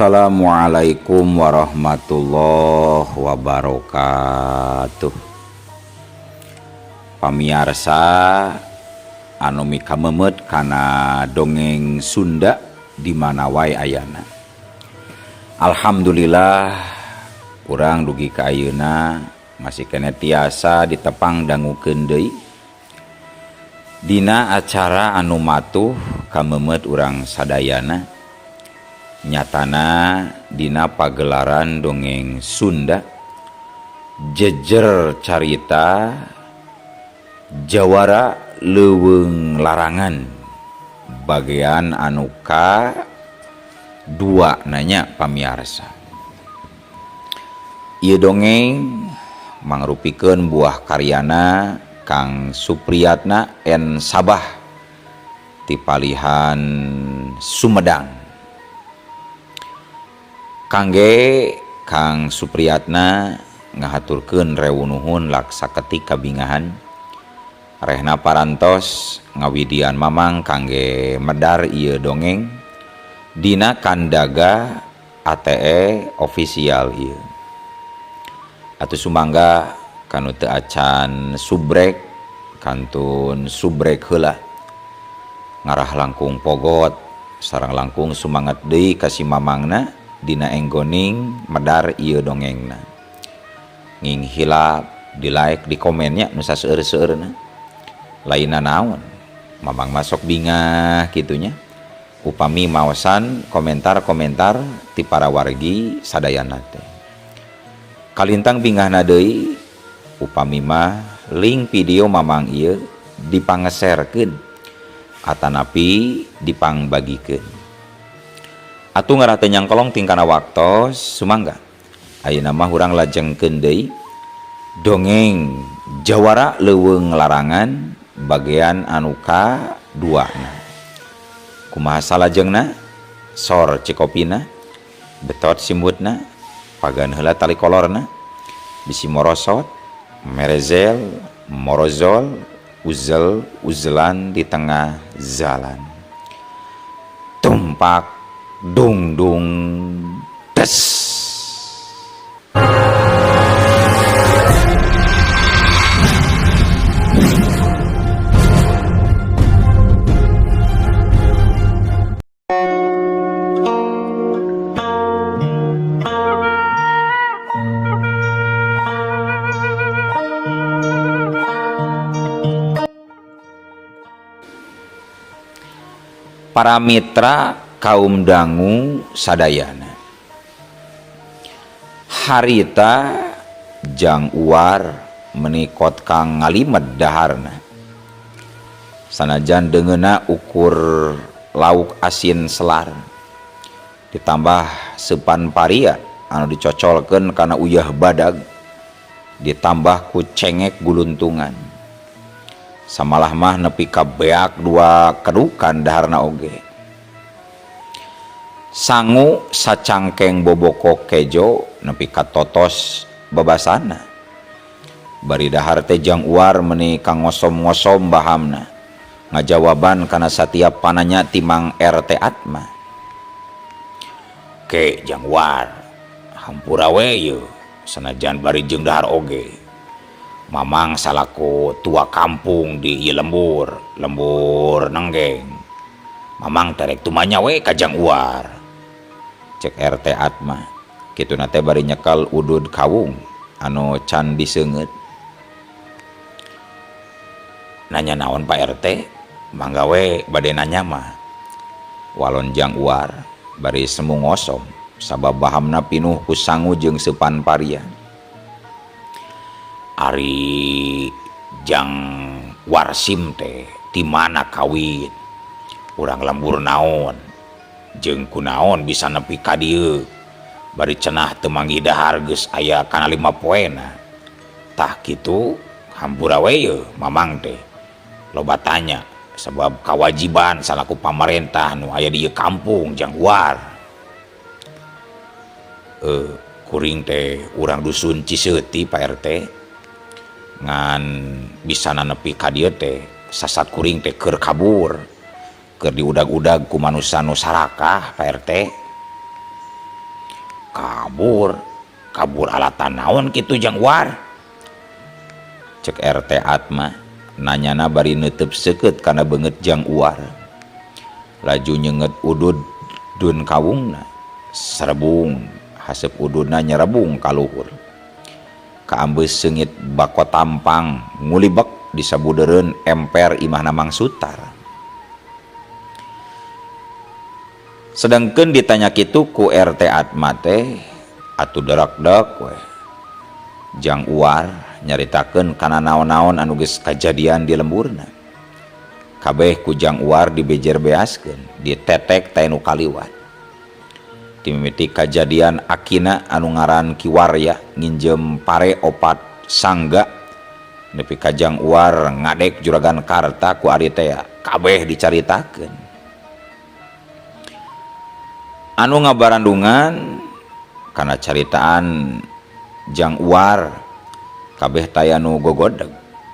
Assalamualaikum warahmatullahi wabarakatuh. Pamiarsa anu mikamemet kana dongeng Sunda di mana wae ayana. Alhamdulillah urang dugi ka ayeuna masih kena tiasa ditepang dangukeun deui dina acara anu matuh kamemet urang sadayana. Nyatana dina pagelaran dongeng Sunda jejer carita Jawara Leuweung Larangan bagian anu ka-2 nanya pamiarsa. Ieu dongeng mangrupikeun buah karyana Kang Supriyatna N. Sabah ti Palihan Sumedang. Kangge Kang Supriyatna ngahaturkeun rewu nuhun laksa ketika bingahan rehna parantos ngawidian mamang kangge medar ieu dongeng dina kandaga ATE official ieu. Atuh sumangga kanu teu acan subrek kantun subrek heula ngarah langkung pogot sareng langkung sumanget deui ka si mamangna dina enggoning medar ieu dongengna. Nging hilap di like di komennya nu saseueur-seueurna lainna naon mamang masok bingah kitunya upami maosan komentar-komentar ti para wargi sadayana teh. Kalintang bingahna deui upami mah link video mamang ieu dipangeserkeun atanapi dipangbagikeun. Atuh ngarah teu nyangkolong tingkana waktos sumangga ayeuna mah urang lajengkeun deui dongeng Jawara Leuweung Larangan bagian anu ka-2 na. Kumaha salajengna sor cikopina betot simutna pagan heula tali kolorna bisi morosot merezel morozol uzel uzelan di tengah jalan tumpak dung dung des. Para mitra kaum dangu sadayana, harita jang uar menikot kang ngalimed daharna sanajan deungeuna ukur lauk asin selar ditambah sepan paria anu dicocolkeun kana uyah badag ditambah ku cengek guluntungan samalah mah nepi ka beak 2 kedukan daharna oge. Sangu sacangkeng boboko kejo nepi ka totos babasana. Bari dahar teh jang uar meuni kang ngosom-ngosom bahamna. Ngajawaban kana satiap pananya timang RT Atma. Ke jang uar, hampura we yeuh sanajan bari jeung dahar oge. Mamang salaku tua kampung di ieu lembur nenggeng. Mamang terek tumanya we ka jang uar. Cek RT Atma kituna teh bari nyekal udud kawung anu can diseungeut. Nanya naon Pak RT? Mangga we bade nanya mah. Walon jang uar bari semu ngosom sabab bahamna pinuh ku sangu jeung sepan paria. Ari jang warsim teh ti mana kawin urang lembur naon jeung kunaon bisa nepi ka dieu bari cenah teu manggih dahar geus aya kana 5 poena tah kitu hampura we yeuh mamang teh loba tanya sebab kewajiban salaku pamarentah nu aya di ieu kampung jang uar. Kuring teh urang dusun Ciseuti Pak RT ngan bisa nepi ka dieu teh sasat kuring teh keur kabur keur diudag-udag ku manusia nu sarakah Pak RT. kabur alatan naon kitu Jang Uar, cek RT Atma nanyana bari neuteup seukeut kana beungeut Jang Uar, laju nyenget udud dun kawungna serebung, haseup ududna nyerebung ka luhur, kaambeus seungit bako tampang ngulibek di sabudeureun emper imahna Mang Sutar. Sedangkeun ditanya kitu ku RT Atma teh atuh derak-derak we Jang Uar nyaritakeun kana naon-naon anu geus kajadian di lemburna. Kabeh ku Jang Uar dibejer beaskeun, ditetek tae nu kaliwat. Timimiti kajadian akina anu ngaran Ki Warya nginjem pare opat sangga nepi ka Jang Uar ngadek juragan Karta ku ari teh kabeh dicaritakeun. Anu ngabarandungan kana caritaan Jang Uar kabeh taya nu gogodeg,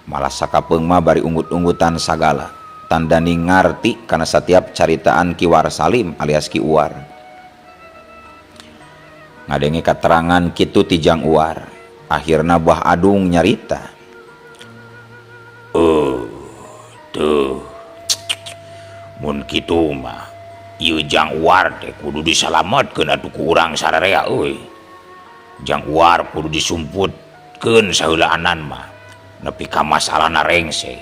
malah sakapeung mah bari unggut-unggutan sagala tandani ngarti kana setiap caritaan Ki War Salim alias Ki Uar. Ngadenge katerangan kitu ti Jang Uar, akhirna Bah Adung nyarita, tuh mun kitu mah ieu Jang Uar teh kudu disalametkeun atuh ku urang sararea euy. Jang Uar kudu disumputkeun saheulaanan mah nepi ka masalahna rengse.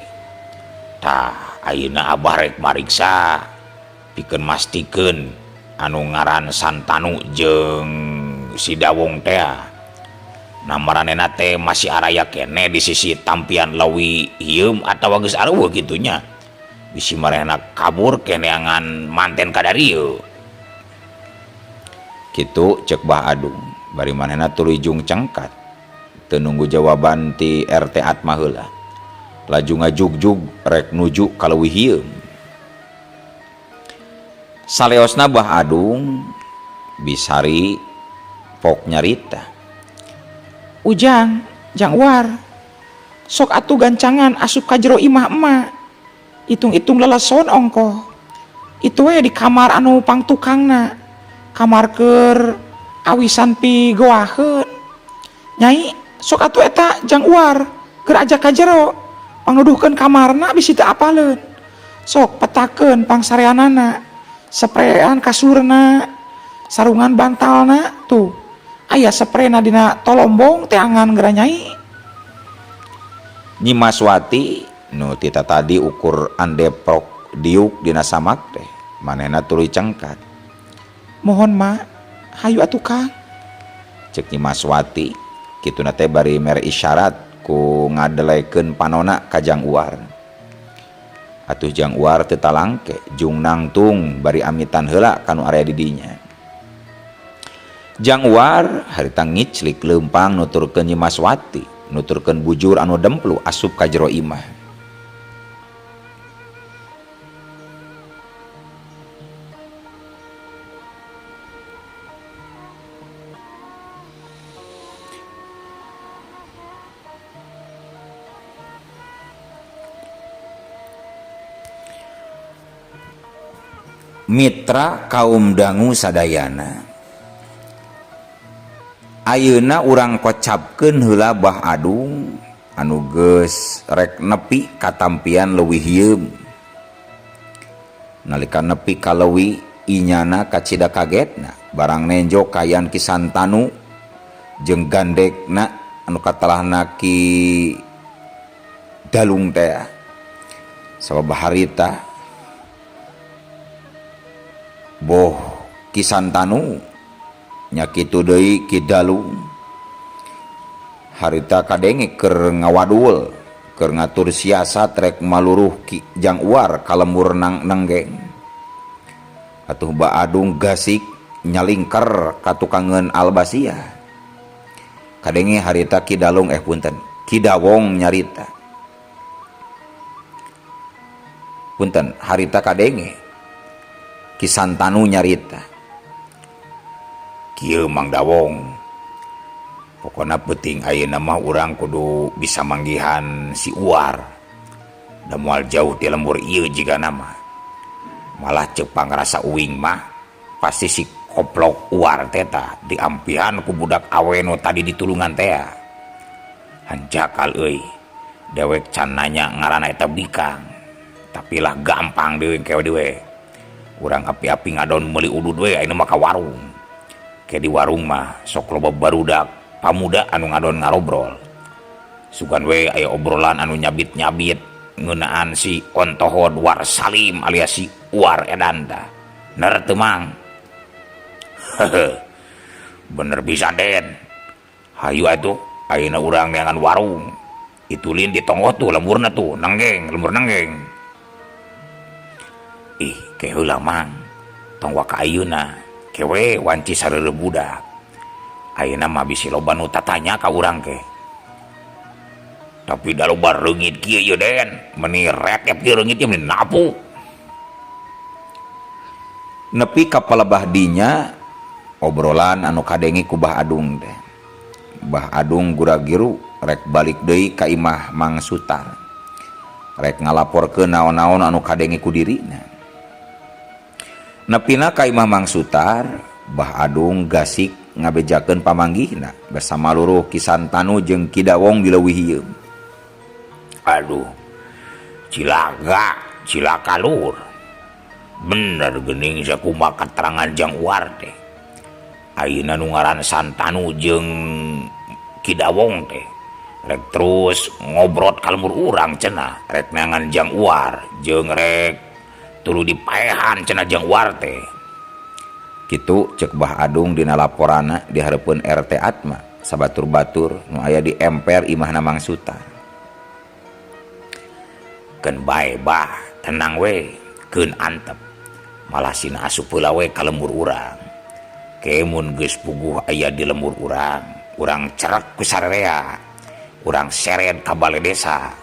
Tah ayeuna Abah rek mariksa pikeun mastikeun anu ngaran Santanu jeung si Dawong teh namaranena teh masih araya kene di sisi tampian leuwih hieum atawa geus areueuh kitunya. Bisi marehna kabur keneangan manten kadarieu. Kitu cek Bah Adung, bari manehna tuluy jung cengkat teu nunggu jawaban ti RT Atma heula, laju ngajugjug rek nuju ka leuwih hieum. Saleosna Bah Adung bisari pok nyarita, "Ujang, Jang Uar, sok atuh gancangan asup ka jero imah emak. Hitung-hitung leleson ongko. Itu we di kamar anu pangtukangna. Kamar keur awisan pi goaheun. Nyai, sok atuh eta Jang Uar keur ajak ka jero. Pangnuduhkeun kamarna bisi teu apaleun. Sok petakeun pangsareanana, sprean kasurna, sarungan bantalna tuh. Aya sprena dina tolombong teh angan geura Nyai." Nyi Maswati nu tita tadi ukur andeprok diuk dina samak teh manehna tuluy cengkat, "Mohon mak, hayu atuh Kang," cek Nyi Maswati. Kituna teh bari mere isyarat ku ngadelekeun panona ka Jang Uar. Atuh Jang Uar teu talangke jung nangtung bari amitan heula kanu area di dinya. Jang Uar harita ngiclik leumpang nuturkeun Nyi Maswati, nuturkeun bujur anu demplu asup ka jero imah. Mitra kaum dangu sadayana, ayeuna urang kocapkeun heula Bah Adung anu geus rek nepi katampian leuwih hieum. Nalika nepi ka leuwih inyana kacida kagetna barang nenjo kayan Ki Santanu jeung gandekna anu katalahna Ki Dalung teh sabab harita boh Ki Santanu nya kitu deui Ki Dalung harita kadenge keur ngawadul keur ngatur siasat rek maluruh Ki Jang Uar ka lembur nenggeng. Atuh Bah Adung gasik nyalingker ka tukangeun albasia. Kadenge harita Ki Dalung Ki Dawong nyarita. Punten harita kadenge Ki Santanu nyarita, "Kieu Mang Dawong, pokona penting ayeuna mah urang kudu bisa manggihan si Uar. Da moal jauh ti lembur ieu jigana mah. Malah ceuk pangrasa uing mah pasti si koplok uar teta diampihan ku budak aweno tadi ditulungan teh hanjakal euy dewek can nanya ngaranna eta Bikang tapi lah gampang dewe kewe dewe urang api-api ngadon meuli udud we ayeuna mah ka warung ke di warung mah sok loba barudak pamuda anu ngadon ngarobrol sugan we aya obrolan anu nyabit-nyabit ngeunaan si Ontohod War Salim alias si War Edanda ner teu mang bener bisa Den hayu atuh ayeuna urang neangan warung itulin di tonggo tuh lemburna tuh lembur nenggeng ih ke heula mang tong waka ayeuna kewe wanci sareureub budak ayeuna mah bisi loba nu tatanya ka urang ke tapi da loba reungit kieu ye Den meni rekep kieu reungit ye meni napu nepi ka palebah dinya obrolan anu kadengi ku Bah Adung teh. Bah Adung gura-giru rek balik deui ka imah Mang Sutar rek ngalaporkeun naon-naon anu kadengi ku dirina. Nepina ka imah Mang Sutar Bah Adung gasik ngabejakeun pamanggihna bersama luruh Kisantanu jeung Kidawong dileuwih. Aduh cilaka lur bener geuning sakumaha keterangan Jang Uar teh ayeuna nu ngaran Santanu jeung Kidawong teh rek terus ngobrot ka lembur urang cenah rek neangan Jang Uar jeung rek tuluy dipaehan cenah Jang Uar teh kitu ceuk Bah Adung dina laporanna di hareupeun RT Atma sabatur-batur nu aya di emper imahna Mang Sutar. Keun bae Bah tenang we keun antep malah sina asup heula we ka lembur urang kemun geus puguh aya di lembur urang cerek ku sararea urang seret ka balai desa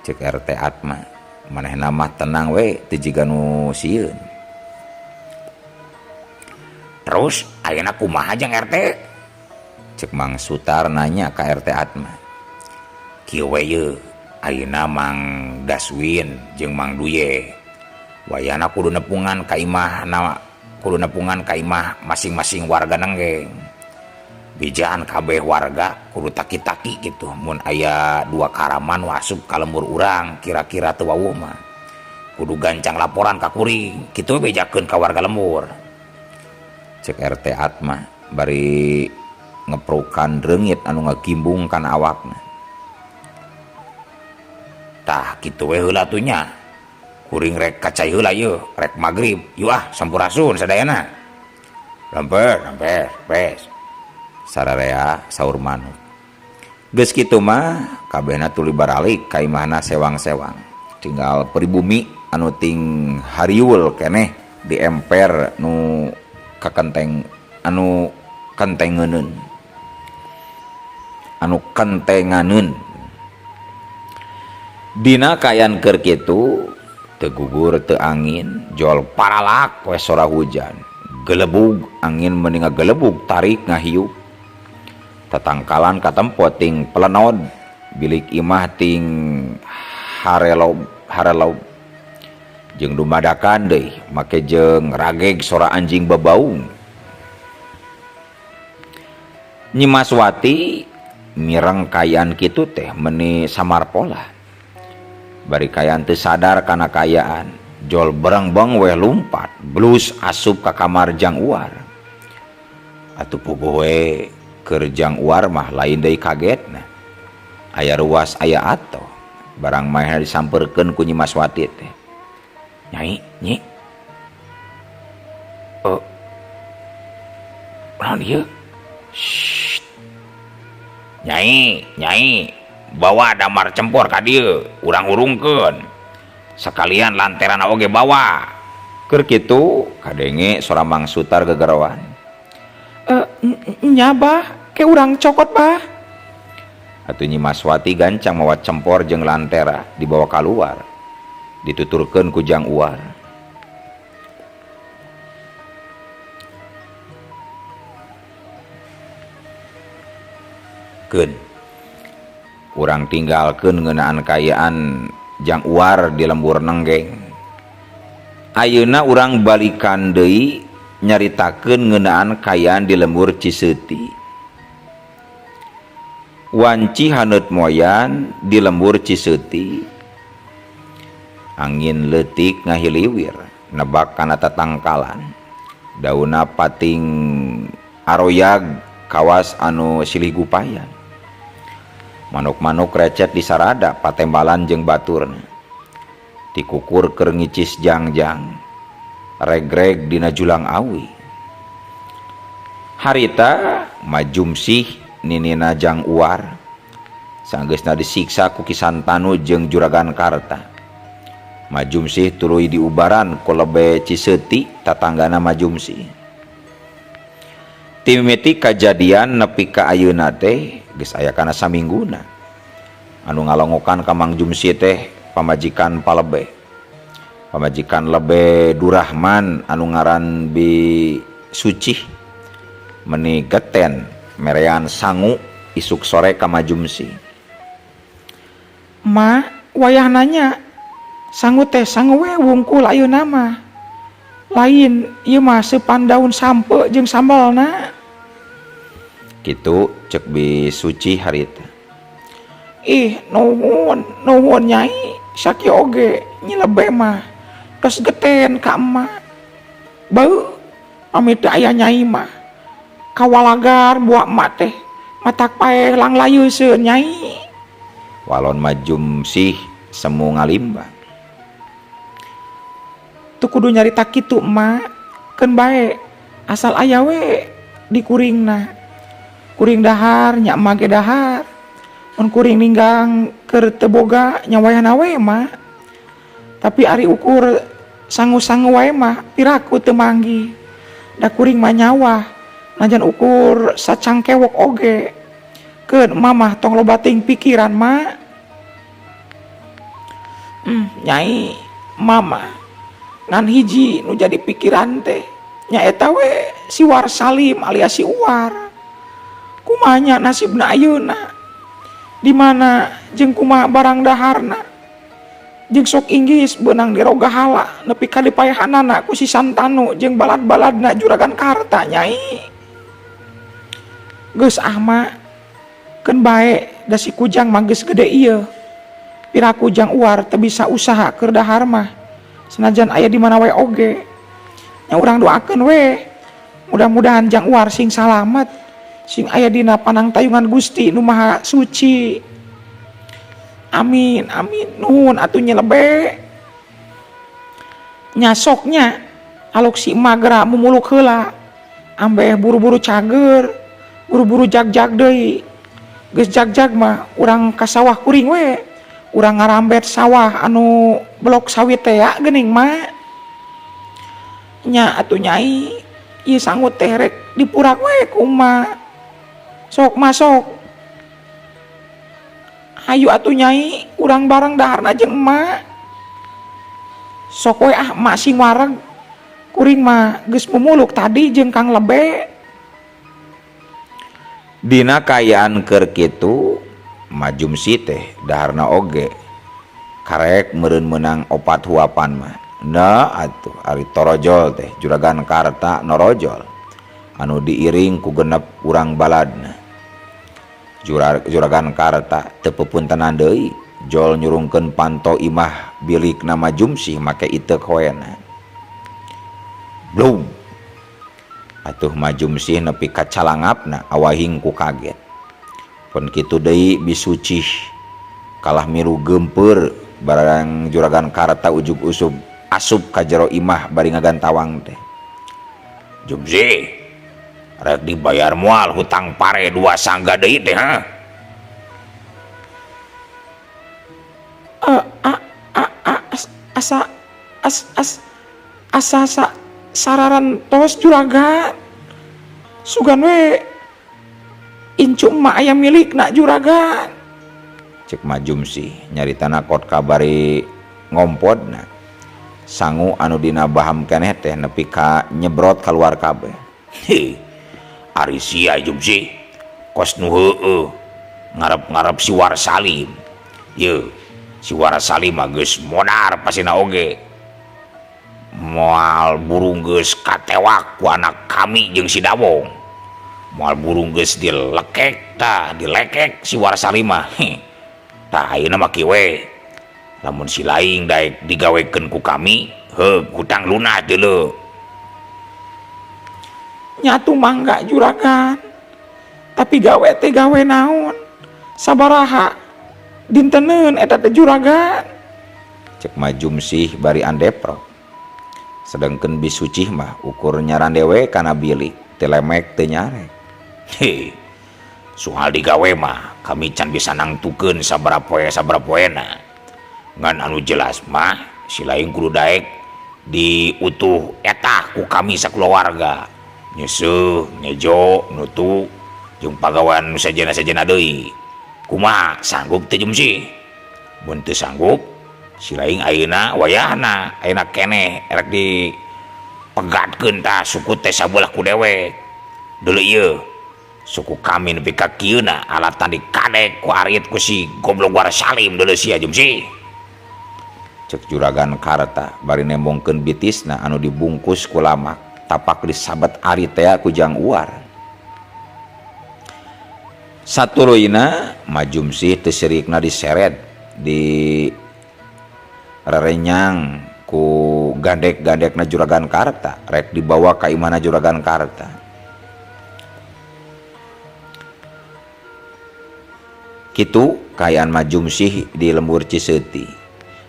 cek RT Atma manehna mah tenang we teu jiga nu sieun. Terus ayeuna kumaha Jang RT cek Mang Sutar nanya ka RT Atma kieu we ye ayeuna Mang Daswin jeung Mang Duye wayana kudu nepungan ka imah masing-masing warga nenggeng bijaan kabeh warga kudu taki-taki gitu mun aya dua karaman wasup ka lembur urang kira-kira teu wawuh mah kudu gancang laporan ka kuring kitu bejakeun ka warga lembur cek RT Atma bari ngeprukan reungit anu ngagimbung kana awakna. Tah kitu we heula tuh nya kuring rek kacai heula ye rek magrib yu sampurasun sadayana lemper pes sararea saur manuk geus kitu mah kabehna tuluy baralik ka imahna sewang-sewang tinggal pribumi anu ting hariwul keneh di emper nu kakenteng anu kentenganeun dina kayan keur kitu teu gugur teu angin jol paralak we sora hujan gelebug angin meni ngagelebug tarik ngahiup tatangkalan katempo ting pelenod bilik imah ting harelob jeung dumadakan deui make jeung rageg sora anjing babaung. Nyi Maswati mireng kayan kitu teh meni samar pola bari kayan teu sadar kana kayaan jol berengbeng weh lumpat blus asup ka kamar Jang Uar atuh puguh we keur Jang Uar mah lain deui kagetna aya ruas aya ato barang mah disampeurkeun ku Nyi Maswati teh Nyai naon ieu Nyai bawa damar cempor ka dieu urang urungkeun sekalian lanteran oge bawa keur kitu kadenge sora Mang Sutar gegerowan nya Bah ke urang cokot Bah atuh Nyi Maswati gancang mawa cempor jeung lantera dibawa keluar dituturkeun ku Jang Uar. Keun urang tinggalkeun ngeunaan kayaan Jang Uar di lembur nenggeng ayeuna urang balikan deui nyaritakeun ngeunaan kayaan di lembur Ciseuti. Wanci haneut moyan di lembur Ciseuti. Angin leutik ngahiliwir nebak kana tatangkalan. Dauna pating aroyag kawas anu silih gupayan. Manuk-manuk recet di sarada patembalan jeung baturna. Tikukur keur ngicis jangjang. Regreg dina julang awi. Harita Majumsih ninina Jang Uar sanggeusna disiksa ku Kisantanu jeung Juragan Karta. Majumsih tuluy diubaran ku lebe Ciseuti tatanggana Majumsih. Timimiti kajadian nepi ka ayeuna teh geus aya kana samingguna. Anu ngalongokan ka Mang Jumsih teh pamajikan palebe. Pamajikan lebe Durahman anu ngaran Bi Sucih meuni geten merean sangu isuk sore ka Majumsih. Ma, wayah nanya, sangu teh sangu we wungkul ayeuna mah. Lain ieu mah seupan daun sampe jeung sambalna. Kitu cek Bi Sucih harita. Ih, nuhun nyai, sakieu oge nyi lebe mah. Tos geten ka emak. Beu pamit aya nyai mah. Kawalagar buak emak teh. Matak pae lang layeuseun nyai. Walon Majumsih semu ngalimbang. Tu kudu nyarita kitu emak. Keun bae asal aya we di kuringna. Kuring dahar nya emak ge dahar. Mun kuring ninggang keur teu boga nya wayahna we emak. Tapi ari ukur sangu-sangu wae mah piraku teu manggi. Da kuring mah nyawa najan ukur sacangkewok oge. Keun mamah tong loba teuing pikiran mak. Nyai mama ngan hiji nu jadi pikiran teh nya eta we si War Salim alias si Uwar. Kumaha nya nasibna ayeuna? Di mana jeung kumaha barang daharna? Jeung sok inggis beunang di roga hala nepi ka dipaehanana ku si Santanu jeung balad-baladna Juragan Karta nyai. Geus mah keun bae da si Kujang mah geus gede ieu. Piraku Jang Uwar teu bisa usaha keur dahar mah senajan aya di mana wae oge. Nya urang doakeun we mudah-mudahan Jang Uwar sing salamet sing aya dina panangtayungan Gusti Nu Maha Suci. Amin, amin. Nuhun atuh nya lebe. Nya soknya aluk si emak geura mumuluk heula. Ambeh buru-buru cager, buru-buru jag-jag deui. Geus jag-jag mah urang ka sawah kuring we. Urang ngarambet sawah anu blok sawit teh ya geuning mak. Nya atuh nyai, ieu sangut teh rek dipurak we ku emak. Sok masuk. Hayu atuh nyai, urang bareng daharna jeung emak. Sok we emak sing wareg. Kuring mah geus mumuluk tadi jeung Kang Lebe. Dina kayaan keur kitu Majumsih teh daharna oge karek meureun meunang opat huapan mah. Na atuh ari torojol teh Juragan Karta norojol anu diiring ku genep urang baladna. Juragan Karta teu pepuntenan deui jol nyurungkeun panto imah bilikna Majumsih make iteuk hoena. Blum. Atuh Majumsih nepi ka calangapna awahing ku kaget. Pun kitu deui Bi Sucih kalah milu geumpeur barang Juragan Karta ujug-usub asup ka jero imah bari ngagantawang teh. Jumsih, rek dibayar moal hutang pare 2 sangga deui teh ha. Asa sararan tos juragan. Sugan we incu emak aya milikna juragan. Cek Majumsih nyaritana kot kabari ngompodna. Sangu anu dina baham keneh teh nepi ka nyebrot kaluar kabeh. Ari sia Jumsih kos nu heueuh ngarep-ngarep si War Salim. Ye, si War Salim mah geus modar pasina oge. moal burung geus katewak ku anak kami jeung si Dawong. Moal burung geus dilekek si Warsali mah. Tah ayeuna mah kieu we. Lamun si laing daek digawekeun ku kami, heug hutang lunas deuleu. Nyatu mangga juragan. Tapi gawe teh gawe naon? Sabaraha dinteneun eta teh juragan? Cek Majumsih bari andepro. Sedengkeun bisucih mah ukur nyarandewe kana bilik telemek teu nyarek. He, soal digawe mah kami can bisa nangtukeun sabaraha poena. Ngan anu jelas mah si laing kudu daek diutuh eta ku kami sakeluarga. Nyeuseuk, nyejo, nutu jeung pagawean nu sajana-sajana deui. Kumaha sanggup teh Jumsih? Mun teu sanggup, si laing ayeuna wayahna ayeuna keneh erek dipegatkeun tah suku teh sabelah ku dewek. Deuleu ieu suku kami nepi ka kieuna alatan dikadek ku arit ku si goblok Warsalim deuleu sia Jumsih. Cek juragan Karta bari nembongkeun bitisna anu dibungkus ku lamak tapak disabet ari teh ku jang uar. Satuluina Majumsih teu sirikna diseret di rerenyang ku gandek-gandekna juragan Karta rek dibawa ka imana juragan Karta. Kitu kaayaan Majumsih di lembur Ciseuti.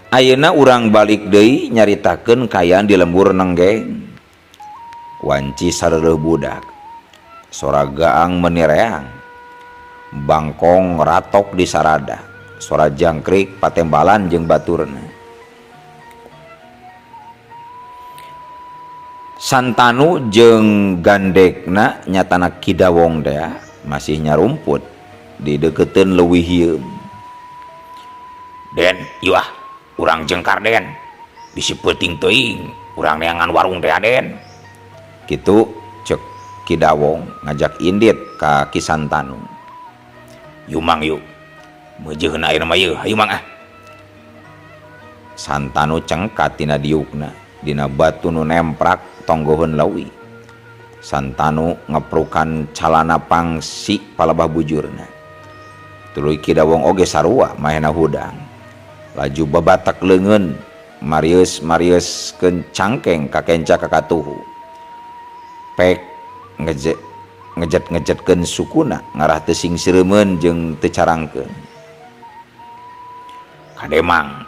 Ayeuna urang balik deui nyaritakeun kaayaan di lembur Nenggeng. Wanci sareureum budak. Sora gaang menireang. Bangkong ratok di sarada. Sora jangkrik patembalan jeung baturna. Santanu jeung gandekna nyatana Kidawong teh masih nyarumput di deketeun leuwih hieum. Den, ieu urang jengkar Den, bisi peuting teuing urang neangan warung teh Den. Kitu cek Kidawong ngajak indit ka Kisantanu. Yu Mang yu, meujeun ayeuna mah yeuh, hayu Mang ah. Santanu cengkat tina diukna, dina batu nu nemprak tonggoheun leuwih. Santanu ngeprukan calana pangsi palebah bujurna. Tuluy Kidawong oge sarua mahena hudang. Laju babatak leungeun Marius kencangkeng kakenca kakatuhu. Pek ngejet-ngejetkeun sukuna ngarah teu sing sireumeun jeung teu carangkeun. Kade Mang,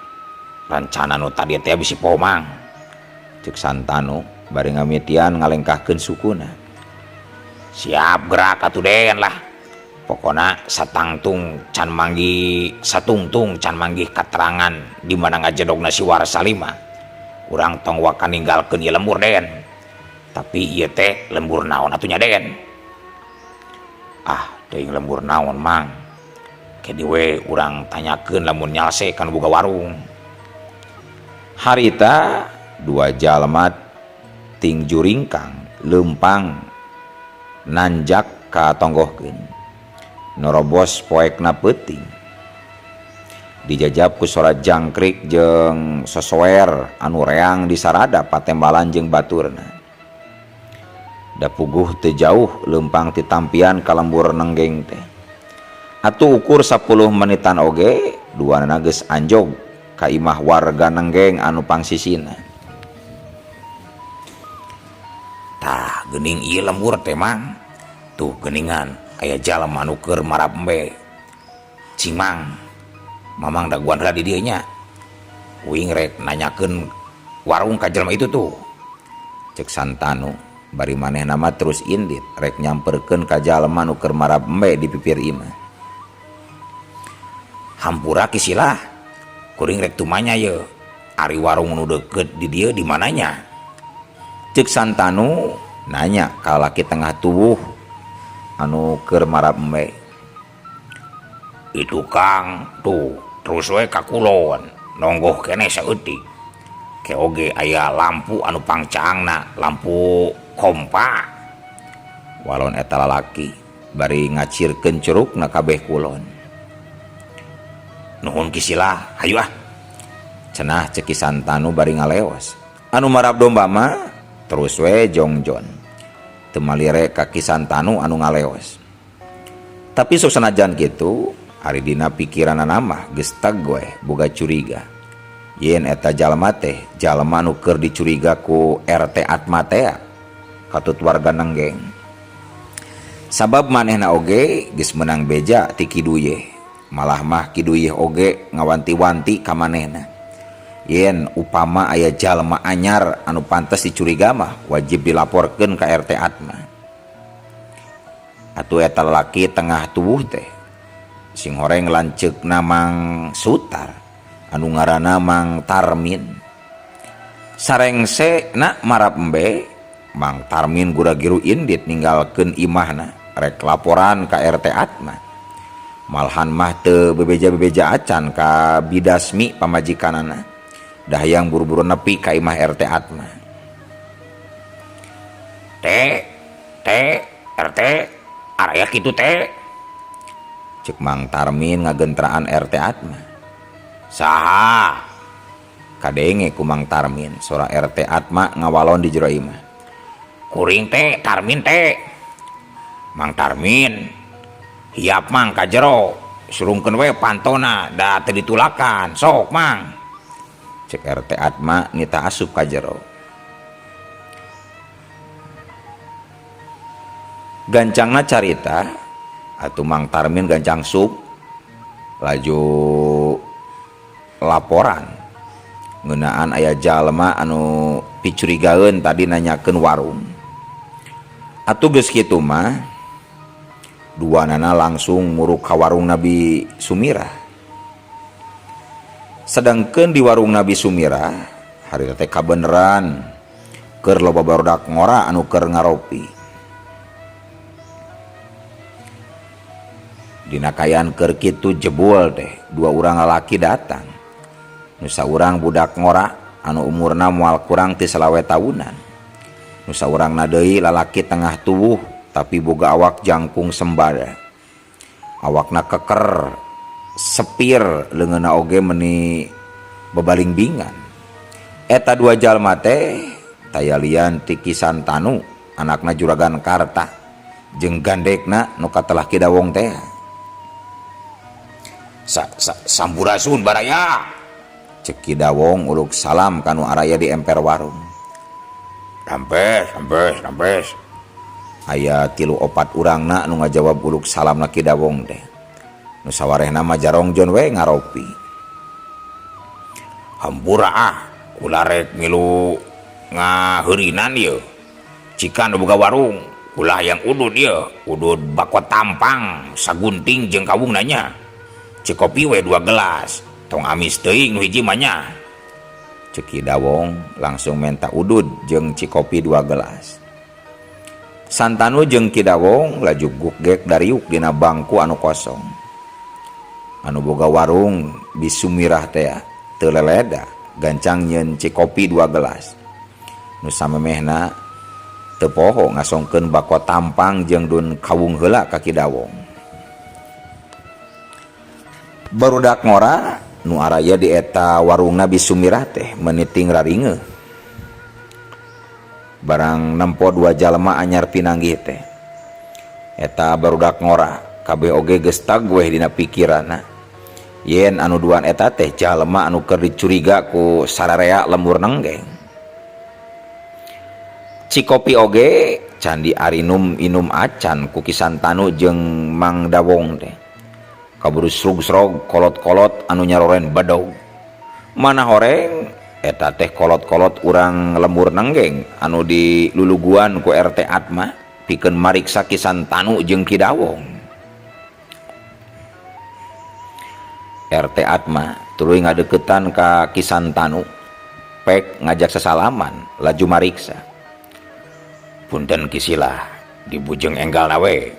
rancana nu tadi teh bisi poho Mang. Cek Santanu bari ngamitian ngalengkahkeun sukuna. Siap gerak atuh Den lah. Pokona satungtung can manggih katerangan di mana ngajedogna si Warsali mah. Urang tong wakan ninggalkeun ieu lembur Den. Tapi ieu teh lembur naon atunya Den? Ah, teuing lembur naon Mang. Kedi we urang tanyakeun lamun nyalse kan boga warung. Harita dua jalma tingju ringkang leumpang nanjak ka tonggohkeun. Norobos poekna peuting. Dijajab ku sora jangkrik jeung sosoer anu reang di sarada patembalan jeung baturna. Da puguh teu jauh leumpang ti tampian ka lembur Nenggeng teh. Atuh ukur 10 menitan oge duana geus anjog ka imah warga Nenggeng anu pangsisina. Tah geuning ieu lembur teh Mang. Tuh geuningan aya jalma anu keur marap embe. Cing Mang, Mamang daguan heula di dieu nya. Uing rek nanyakeun warung ka jalma itu tuh. Cek Santanu bari manehna mah terus indit rek nyamperkeun ka jalma anu keur marap embe di pipir imah. Hampura kisilah. Kuring rek tumanya ye. Ari warung nu deukeut di dieu di mananya? Cek Santanu nanya ka laki tengah tubuh anu keur marap embe. Itu Kang, tuh terus we ka kulon, nonggoh keneh saeutik. Ke oge aya lampu anu pangcaangna, lampu kompa. Walon eta lalaki bari ngacirkeun curugna kabeh kulon. Nuhun kisilah, hayu ah. Cenah ceki Santanu bari ngaleos. Anu marab domba mah terus we jongjon teu malire ka Kisantanu anu ngaleos. Tapi sok sanajan kitu ari dina pikiranna mah geus we boga curiga yen eta jalma teh jalma anu keur dicuriga ku RT Atma teh katut warga Nenggeng. Sabab manehna oge geus menang beja ti Kidu Yeh, malah mah Kidu Yeh oge ngawanti-wanti ka manehna yen upama aya jalma anyar anu pantes dicuriga mah wajib dilaporkeun ka RT Atma. Atuh eta lalaki tengah tubuh teh sing horeng lanceukna Mang Sutar anu ngaranna Mang Tarmin. Sarengse na marap embe Mang Tarmin gura-giru indit ninggalkeun imahna rek laporan ka RT Atma. Malahan mah teu bebeja-bebeja acan ka Bidasmi pamajikanana. Dahyang buru-buru nepi ka imah RT Atma. RT, araya kitu teh. Cek Mang Tarmin ngagentraan RT Atma. Saha? Kadenge ku Mang Tarmin, sora RT Atma ngawalon di jero imah. Kuring teh, Tarmin teh. Mang Tarmin, hiap Mang ka jero. Surungkeun we pantona da teu ditulakan. Sok Mang. Cek RT Atma nita asup ka jero. Gancangna carita atuh Mang Tarmin gancang sup laju laporan ngeunaan aya jalma anu picurigaeun tadi nanyakeun warung. Atuh geus kitu mah duanana langsung muruk ka warung Nabi Sumirah. Sedangkan di warung Nabi Sumirah hari teh kabeneran keur loba barudak ngora anu keur ngaropi. Dina kayan keur kitu jebul teh dua urang lalaki datang. Nu saurang budak ngora anu umurna moal kurang ti 20 tahunan. Nu saurangna deui lalaki tengah tubuh tapi boga awak jangkung sembada. Awakna keker sepir leungeunna oge meuni bebaling bingan. Eta dua jalma teh tayalian ti Kisantanu anakna Juragan Karta jeung gandekna nu katelah Kidawong teh. Sampurasun baraya. Cek Kidawong uluk salam kanu araya di emper warung. Rampes. Aya 3-4 urangna nu ngajawab uluk salamna Kidawong teh. Nu sawarehna mah jarongjon we ngaropi. Hampura kula rek ngilu ngaheurinan ieu. Cikan boga warung, kula yang udud ieu, udud bakot tampang, sagunting jeung kawung nanya. Cek kopi we 2 gelas, tong amis teuing nu hiji mah nya. Cek Kidawong langsung menta udud jeung cikopi 2 gelas. Santanu jeung Kidawong laju gugek dariuk dina bangku anu kosong. Anu boga warung di Sumirah teh teu leleda gancang nyeun cikopi 2 gelas. Nu samemehna teu poho ngasongkeun bako tampang jeung dun kawung heula ka Kidawong. Barudak ngora nu araya di eta warung Nabi Sumirah teh meniting raringeun. Barang nempo 2 jalma anyar pinanggih teh. Eta barudak ngora kabeh oge geus tagweh dina pikiranna. Yen anu duan eta teh jalma anu keur dicuriga ku sararea lembur Nenggeng. Cikopi oge candi arinum inum acan ku Kisantanu jeung Mang Dawong teh. Kaburu srug-srog kolot-kolot anu nyaroren badau. Mana horeng eta teh kolot-kolot urang lembur Nenggeng anu diluluguan ku RT Atma pikeun mariksa Kisantanu jeung Kidawong. RT Atma tuluy ngadeukeutan ka Kisantanu pek ngajak sesalaman laju mariksa. Punten Kisilah dibujeng enggalna we.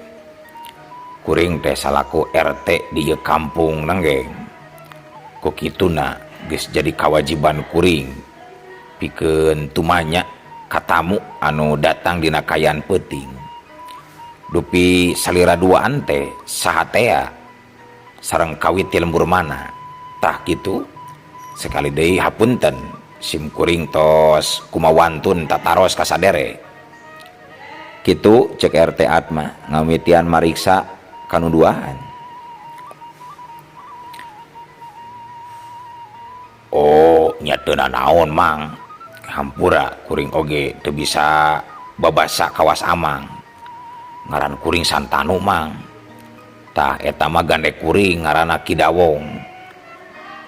Kuring teh salaku RT di kampung Nenggeng. Ku kituna geus jadi kawajiban kuring pikeun tumanya ka tamu anu datang dina kayan peuting. Dupi salira duaan teh saha tea sareng kawit ti lembur mana. Tah kitu sekali deui hapunten sim kuring tos kumawantun tataros kasadere. Kitu cek RT Atma ngamitian mariksa kanuduaan. Oh nya teu naon mang, hampura kuring oge teu bisa babasa kawas amang, ngaran kuring Santanu mang. Tah eta mah gande kuring ngaranna Kidawong.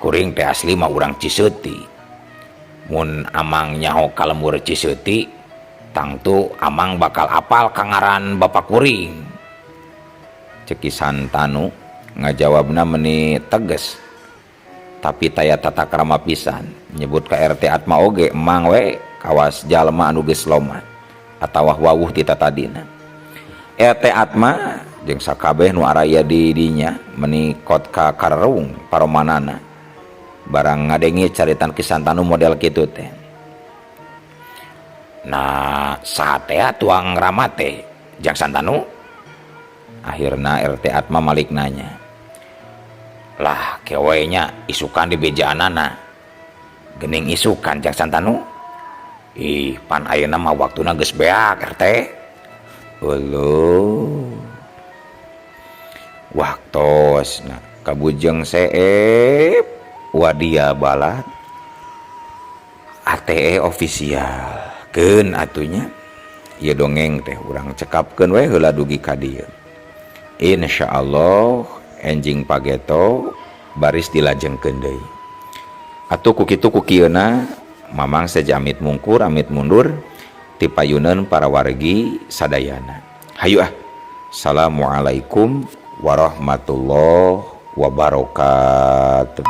Kuring teh asli mah urang Ciseuti. Mun amang nyaho ka lembur Ciseuti, tangtu amang bakal apal ka ngaran bapak kuring. Ceki Santanu ngajawabna meuni teges, tapi taya tata krama pisan nyebut ka RT Atma oge emang we kawas jalma anu geus lomat atawa wawuh ti tatadina. RT Atma jeung sakabeh nu araya di dinya meuni kot ka karerung paromanana barang ngadengi caritan ki Santanu model kitu teh. Nah satea tuang ramate jang Santanu. Akhirna RT Atma malik nanya, Lah kewenya isukan di bejaanana gening isukan jang Santanu. Ih pan ayeuna mah waktuna geus beak RT. Uluh waktos nah kabujeng seep wadia balat ATE ofisial keun atunya. Ieu dongeng teh urang cekapkeun we heula dugi ka dieu. Insyaallah enjing pageto baris dilajengkeun deui. Atuh ku kitu ku kieuna mamang sejamit mungkur amit mundur ti payuneun para wargi sadayana. Hayu ah. Assalamualaikum warahmatullahi wabarakatuh.